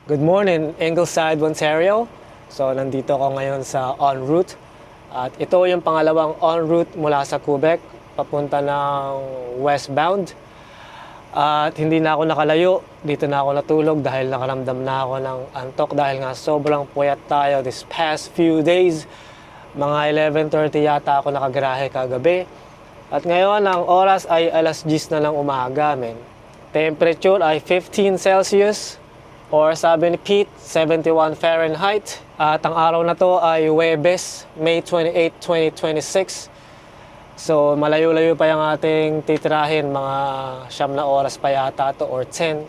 Good morning, Ingleside, Ontario. So, nandito ako ngayon sa en route. At ito yung pangalawang en route mula sa Quebec, papunta ng westbound. At hindi na ako nakalayo, dito na ako natulog dahil nakaramdam na ako ng antok dahil nga sobrang puyat tayo this past few days. Mga 11:30 yata ako nakagarahe kagabi. At ngayon, ang oras ay alas 10 na ng umaga, men. Temperature ay 15 Celsius. Or sabi ni Pete, 71 Fahrenheit. At ang araw na to ay Huwebes, May 28, 2026. So malayo-layo pa yung ating titirahin, mga 9 na oras pa yata to or 10.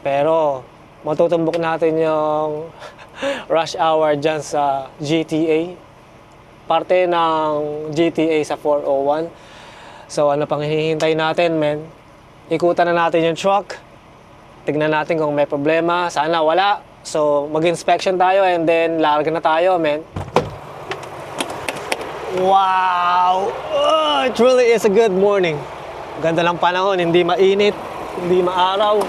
Pero matutumbok natin yung rush hour dyan sa GTA. Parte ng GTA sa 401. So ano pang hinihintay natin, men? Ikutan na natin yung truck. Tignan natin kung may problema. Sana wala. So, mag-inspection tayo and then larga na tayo, men. Wow! Oh, it really is a good morning. Ganda ng panahon. Hindi mainit, hindi maaraw,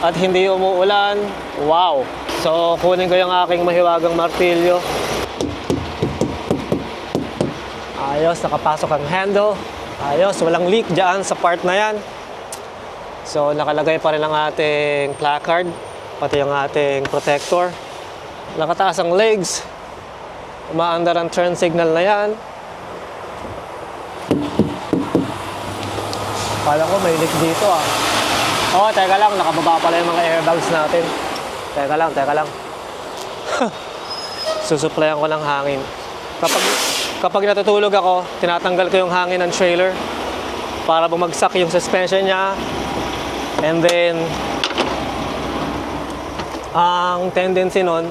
at hindi umuulan. Wow! So, kunin ko yung aking mahiwagang martilyo. Ayos, nakapasok ang handle. Ayos, walang leak dyan sa part na yan. So, nakalagay pa rin ang ating placard, pati yung ating protector. Nakataas ang legs. Umaandar ang turn signal na yan. Kala ko may leak dito ah. Oh, teka lang, nakababa pala yung mga airbags natin. Teka lang. Susupplyan ko ng hangin. Kapag natutulog ako, tinatanggal ko yung hangin ng trailer para bumagsak yung suspension niya. And then, ang tendency nun,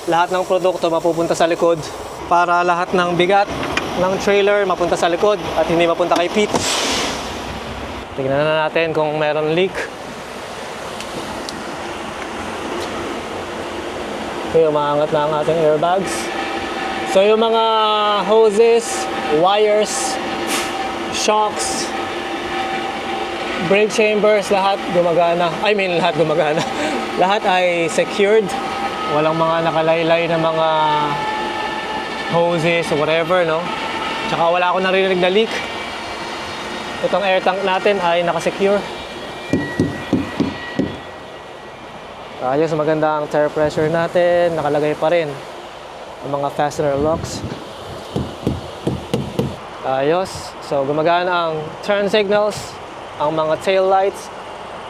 lahat ng produkto mapupunta sa likod para lahat ng bigat ng trailer mapunta sa likod at hindi mapunta kay Pete. Tingnan na natin kung meron leak. Okay, umaangat na ang ating airbags. So yung mga hoses, wires, shocks, brake chambers, lahat gumagana. Lahat gumagana. Lahat ay secured. Walang mga nakalaylay na mga hoses or whatever, no? Tsaka wala akong narinig na leak. Itong air tank natin ay nakasecure. Ayos, maganda ang tire pressure natin. Nakalagay pa rin ang mga fastener locks. Ayos. So, gumagana ang turn signals, ang mga tail lights,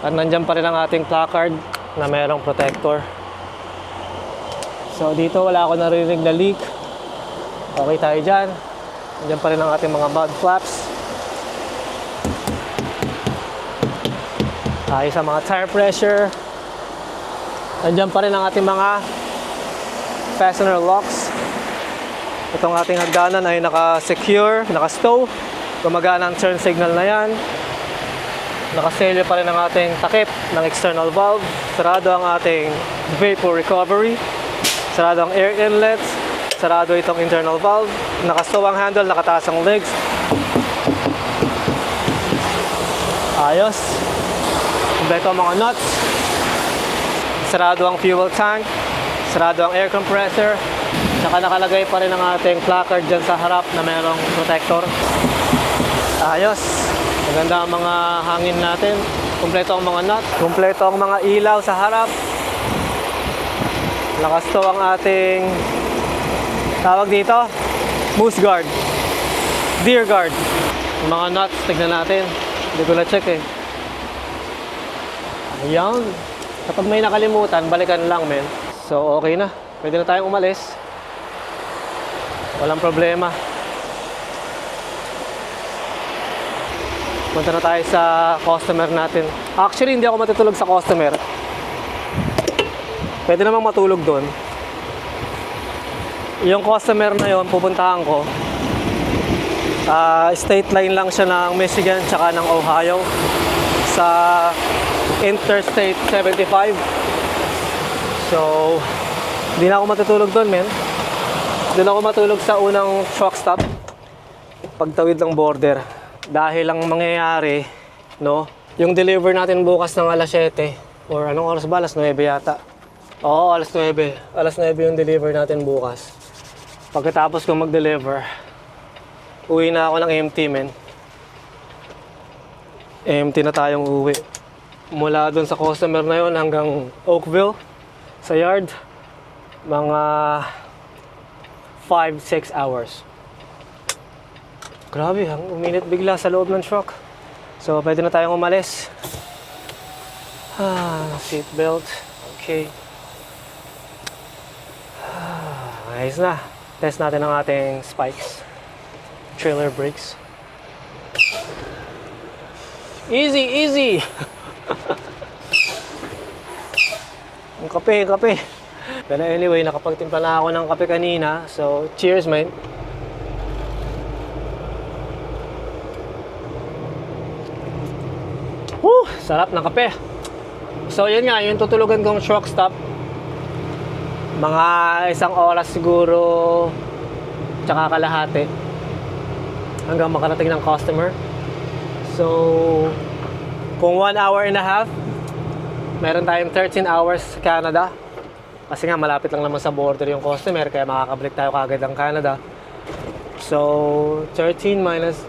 at nandyan pa rin ang ating placard na mayroong protector. So dito wala ako narinig na leak. Okay tayo dyan. Nandyan pa rin ang ating mga mud flaps. Ayos sa mga tire pressure. Nandyan pa rin ang ating mga fastener locks. Itong ating hagdanan ay naka-secure, naka-stow. Gumagana ang turn signal na yan. Nakaselyo pa rin ang ating takip ng external valve. Sarado ang ating vapor recovery. Sarado ang air inlets. Sarado itong internal valve. Nakastow ang handle, nakataas ang legs. Ayos. Kompleto ang mga nuts. Sarado ang fuel tank. Sarado ang air compressor. Saka nakalagay pa rin ang ating placard dyan sa harap na mayroong protector. Ayos. Maganda ang mga hangin natin. Kumpleto ang mga nut. Kumpleto ang mga ilaw sa harap. Nakastow ang ating tawag dito, moose guard, deer guard. Yung mga nuts, tignan natin. Hindi ko na-check eh. Ayan. Kapag may nakalimutan, balikan lang, men. So, okay na. Pwede na tayong umalis. Walang problema. Punta na tayo sa customer natin. Actually, hindi ako matutulog sa customer. Pwede namang matulog doon. Yung customer na yon, pupuntahan ko. State line lang siya ng Michigan tsaka ng Ohio. Sa Interstate 75. So, hindi na ako matutulog doon, men. Doon ako matulog sa unang truck stop. Pagtawid ng border. Dahil ang mangyayari, no, yung deliver natin bukas ng alas 7 or anong oras ba? Alas 9 yata. Oo, alas 9. Alas 9 yung deliver natin bukas. Pagkatapos kong mag-deliver, uwi na ako ng empty, men. Empty na tayong uwi. Mula dun sa customer na yon hanggang Oakville, sa yard, mga 5-6 hours. Grabe, uminit bigla sa loob ng truck. So, pwede na tayong umalis. Seatbelt. Okay. Ayos na. Test natin ang ating spikes. Trailer brakes. Easy, easy! Ang kape, kape. Pero anyway, nakapagtimpla na ako ng kape kanina. So, cheers, man. Woo! Sarap ng kape. So, yun nga, yung tutulugan kong truck stop. Mga 1 oras siguro, tsaka kalahati. Hanggang makarating ng customer. So, kung 1 hour and a half, meron tayong 13 hours sa Canada. Kasi nga, malapit lang naman sa border yung customer, kaya makakabalik tayo kagad ng Canada. So, 13 minus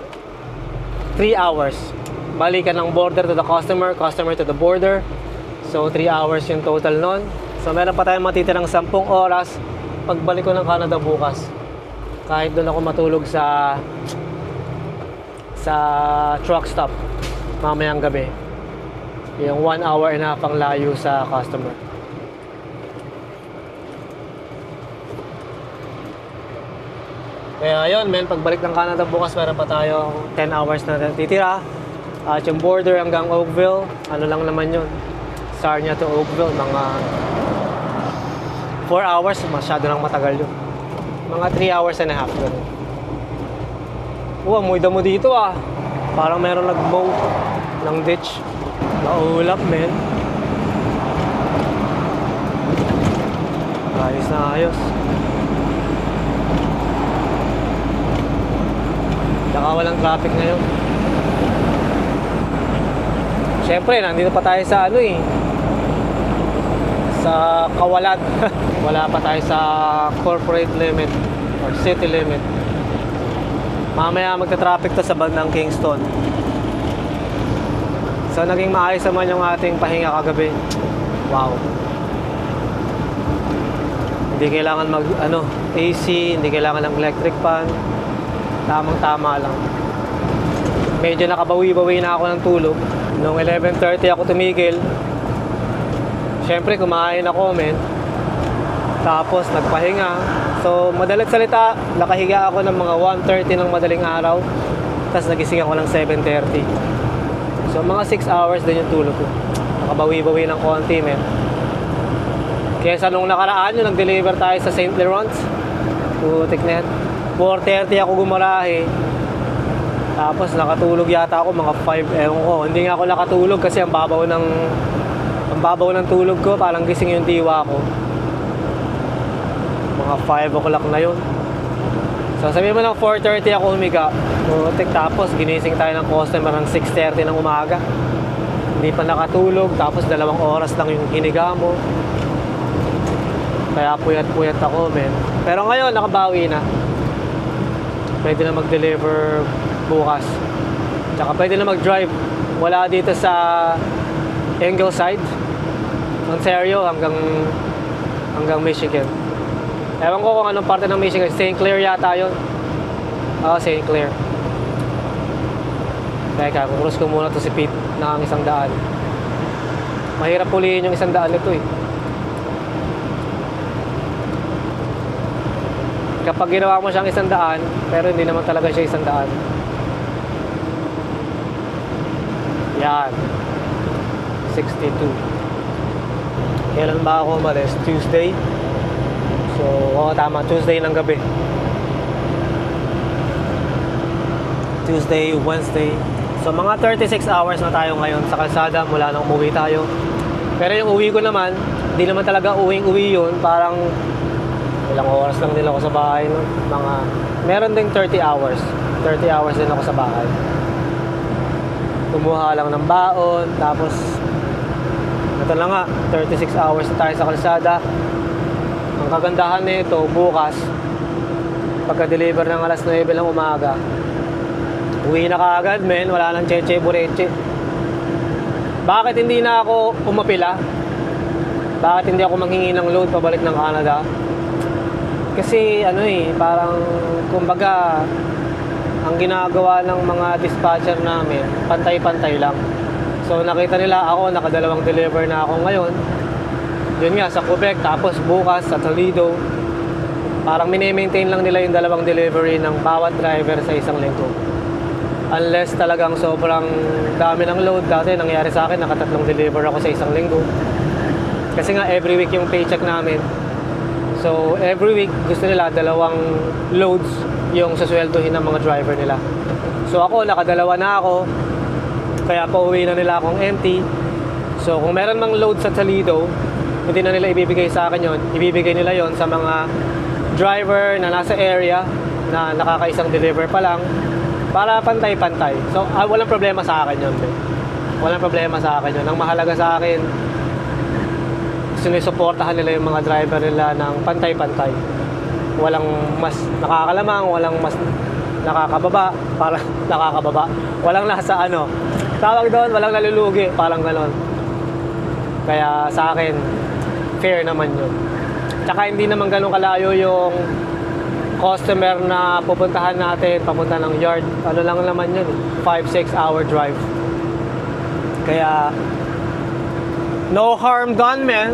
3 hours. Balikan ng border to the customer, customer to the border. So, 3 hours yung total nun. So, meron pa tayong matitirang 10 oras pagbalik ko ng Canada bukas. Kahit doon ako matulog sa truck stop mamayang gabi. Yung 1 hour and a half ang layo sa customer. Kaya yun, men, pagbalik ng Canada bukas, meron pa tayo 10 hours na titira. At yung border hanggang Oakville, ano lang naman yun, Sarnia to Oakville, mga 4 hours, masyado nang matagal yun. Mga 3 hours and a half. Amoy damo dito ah. Parang meron nag-mow ng ditch. Naulap, men. Ayos na ayos. Saka walang traffic ngayon. Siyempre, nandito pa tayo sa sa Kawalad. Wala pa tayo sa corporate limit or city limit. Mamaya magta-traffic to sa bandang Kingston. So, naging maayos naman yung ating pahinga kagabi. Wow. Hindi kailangan AC, hindi kailangan ng electric fan. Tamang-tama lang. Medyo nakabawi-bawi na ako ng tulog. Noong 11:30 ako tumigil. Siyempre, kumain ako, men. Tapos, nagpahinga. So, madalit salita, nakahiga ako ng mga 1:30 ng madaling araw. Tapos, nagising ako ng 7:30. So, mga 6 hours din yung tulog ko. Nakabawi-bawi ng konti, men. Kesa nung nakaraan, yung nag-deliver tayo sa St. Laurent. Putik na yan. 4:30 ako gumarahe. Tapos, nakatulog yata ako mga 5. Ewan ko, hindi nga ako nakatulog kasi ang babaw ng tulog ko. Parang gising yung diwa ko. Mga 5 o'clock na yun. So, sabihin mo ng 4:30 ako humiga. Tapos, ginising tayo ng customer ng 6:30 ng umaga. Hindi pa nakatulog. Tapos, 2 oras lang yung hiniga mo. Kaya puyat-puyat ako, men. Pero ngayon, nakabawi na. Pwede na mag-deliver bukas. Tsaka pwede na mag-drive. Wala dito sa Ingleside, Ontario, hanggang Michigan. Ewan ko kung anong parte ng Michigan. St. Clair yata yun. Oo, St. Clair. Teka, kukrus ko muna to si Pete na ang 100. Mahirap pulihin yung 100 nito eh. Kapag ginawa mo siyang 100, pero hindi naman talaga siya 100. Yan. 62. Kailan ba ako umalis? Tuesday. So, tama. Tuesday ng gabi. Tuesday, Wednesday. So, mga 36 hours na tayo ngayon sa kalsada mula nung umuwi tayo. Pero yung uwi ko naman, hindi naman talaga uwing-uwi yun. Parang ilang oras lang din ako sa bahay. No? Meron ding 30 hours. 30 hours din ako sa bahay. Kumuha lang ng baon. Tapos, Ito na nga, 36 hours na tayo sa kalsada. Ang kagandahan nito, bukas, pagka-deliver ng alas 9 ng umaga, uwi na kaagad, men. Wala nang cheche bureche. Bakit hindi na ako umapila? Bakit hindi ako manghingi ng load pabalik ng Canada? Kasi parang kumbaga ang ginagawa ng mga dispatcher namin, pantay-pantay lang. So nakita nila ako, nakadalawang deliver na ako ngayon. Yun nga, sa Quebec, tapos bukas sa Toledo. Parang mini-maintain lang nila yung dalawang delivery ng bawat driver sa isang linggo. Unless talagang sobrang dami ng load. Dati nangyari sa akin, nakatatlong deliver ako sa isang linggo. Kasi nga every week yung paycheck namin. So every week gusto nila dalawang loads yung susweldohin ng mga driver nila. So ako, nakadalawa na ako. Kaya pauwi na nila akong empty. So kung meron mang load sa Toledo, hindi na nila ibibigay sa akin yon. Ibibigay nila yon sa mga driver na nasa area na nakakaisang deliver pa lang, para pantay-pantay. So, walang problema sa akin yun. Walang problema sa akin yun. Ang mahalaga sa akin, sinusuportahan nila yung mga driver nila ng pantay-pantay. Walang mas nakakalamang, walang mas nakakababa, parang nakakababa. Walang nasa tawag doon, walang nalulugi, parang ganon. Kaya sa akin, fair naman yun. Tsaka hindi naman ganun kalayo yung customer na pupuntahan natin papunta ng yard. Ano lang naman yun, 5-6 hour drive. Kaya no harm done, man.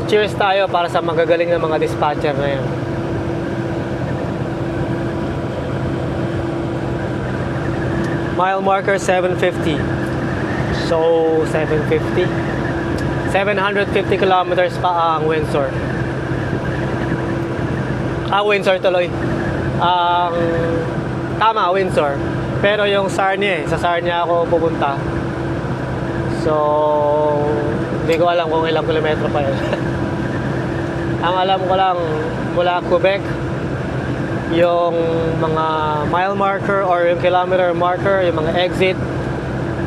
Cheers tayo para sa magagaling na mga dispatcher na yan. Mile marker 750. So 750 kilometers pa ang Windsor. Windsor tuloy. Tama, Windsor. Pero yung Sarnia, sa Sarnia ako pupunta. So, hindi ko alam kung ilang kilometro pa yun. Ang alam ko lang, mula Quebec, yung mga mile marker or yung kilometer marker, yung mga exit,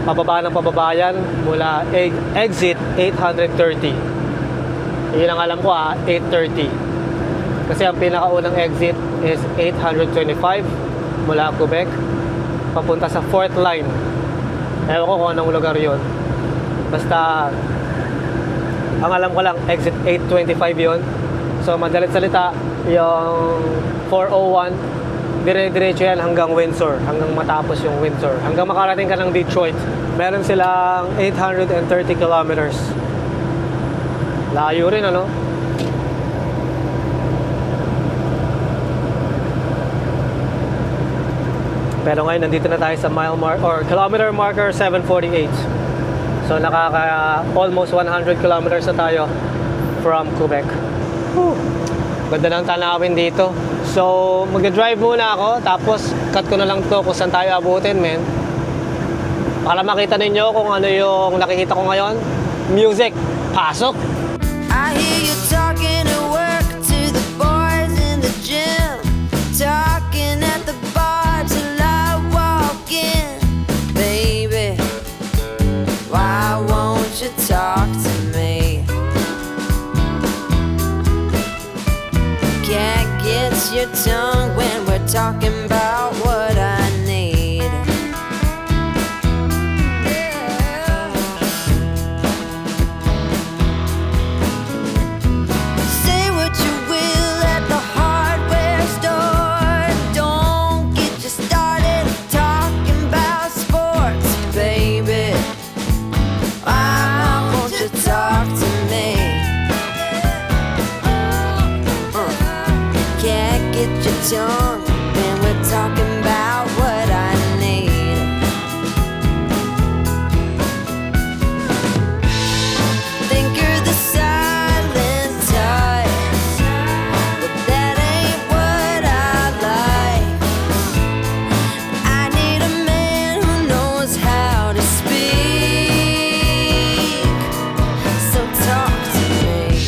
pababa ng pababayan, mula exit 830. Yun ang alam ko 830. Kasi ang pinakaunang exit is 825 mula Quebec papunta sa 4th line. Ewan ko kung anong lugar yun. Basta ang alam ko lang exit 825 yun. So madalit salita, yung 401 dire-diretso yan hanggang Windsor, hanggang matapos yung Windsor, hanggang makarating ka ng Detroit. Meron silang 830 kilometers. Layo rin, ano? Pero ngayon, nandito na tayo sa kilometer marker 748. So, almost 100 kilometers na tayo from Quebec. Whew. Ganda ng tanawin dito. So, mag-drive muna ako, tapos cut ko na lang to kung saan tayo abutin, men. Para makita ninyo kung ano yung nakikita ko ngayon. Music, pasok! I hear you talking at work to the boys in the gym, talking at the bar till I walk in. Baby, why won't you talk to me? Can't get your tongue when we're talking about what I need. Say what you will at the hardware store. Don't get you started talking about sports, baby. Why won't you talk to me? Can't get your tongue when we're talking about what I need. Think you're the silent type, but that ain't what I like. I need a man who knows how to speak, so talk to me.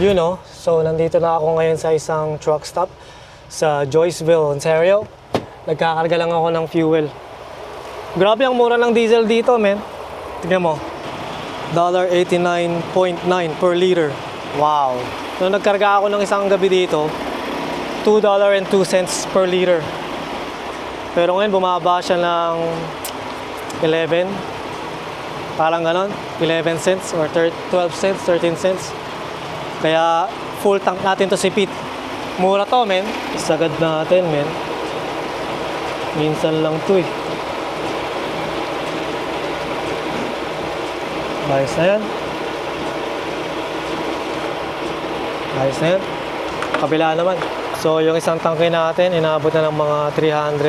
You know, so nandito na ako ngayon sa isang truck stop sa Joyceville, Ontario. Nagkakarga lang ako ng fuel. Grabe ang mura ng diesel dito, men. Tignan mo. $89.9 per liter. Wow. Nung nagkarga ako ng isang gabi dito, $2.02 per liter. Pero ngayon bumaba siya ng 11. Parang ganon. 11 cents or 12 cents, 13 cents. Kaya full tank natin to si Pete. Mura to, men. Isagad natin, men. Minsan lang to eh. Ayos na yan. Ayos na yan. Kabila naman. So yung isang tangke natin, inaabot na ng mga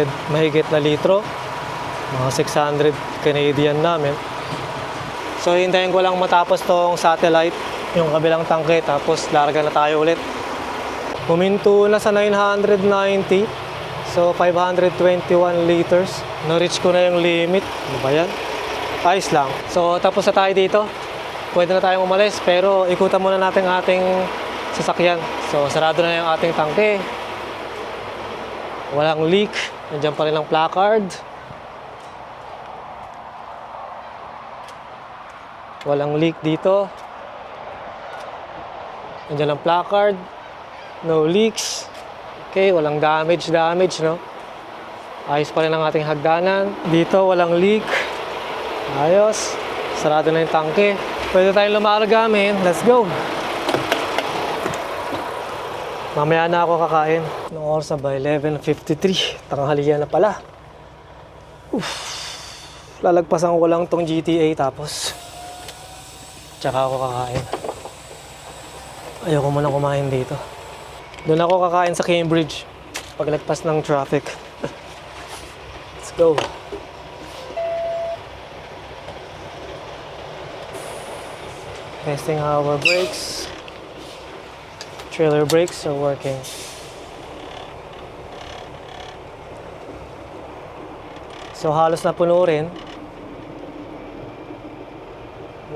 300 mahigit na litro. Mga 600 Canadian namin. So hintayin ko lang matapos tong satellite, yung kabilang tangke, tapos larga na tayo ulit. Huminto na sa 990. So 521 liters. Na-reach ko na yung limit. Ano ba yan? Ayos lang. So tapos na tayo dito. Pwede na tayong umalis, pero ikutan muna natin ating sasakyan. So sarado na yung ating tangke. Walang leak. Nandiyan pa rin ang placard. Walang leak dito. Nandiyan ang placard. No leaks. Okay, walang damage, no? Ayos pa rin ang ating hagdanan. Dito, walang leak. Ayos. Sarado na yung tangke. Pwede tayong lumarga, men. Let's go. Mamaya na ako kakain. Noong oras na ba? 11:53. Tanghalian na pala. Lalagpasan ko lang tong GTA tapos tsaka ako kakain. Ayoko muna kumain dito. Doon ako kakain sa Cambridge paglagpas ng traffic. Let's go. Testing how our brakes. Trailer brakes are working. So halos na puno rin.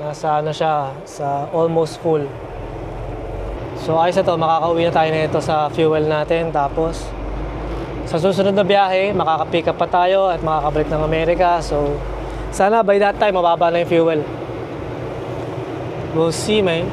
Nasa ano siya, sa almost full. So ayos na to, makakauwi na tayo nito sa fuel natin. Tapos sa susunod na biyahe, makaka-pick up pa tayo at makakabalik ng Amerika. So sana by that time, mababa na yung fuel. We'll see, man.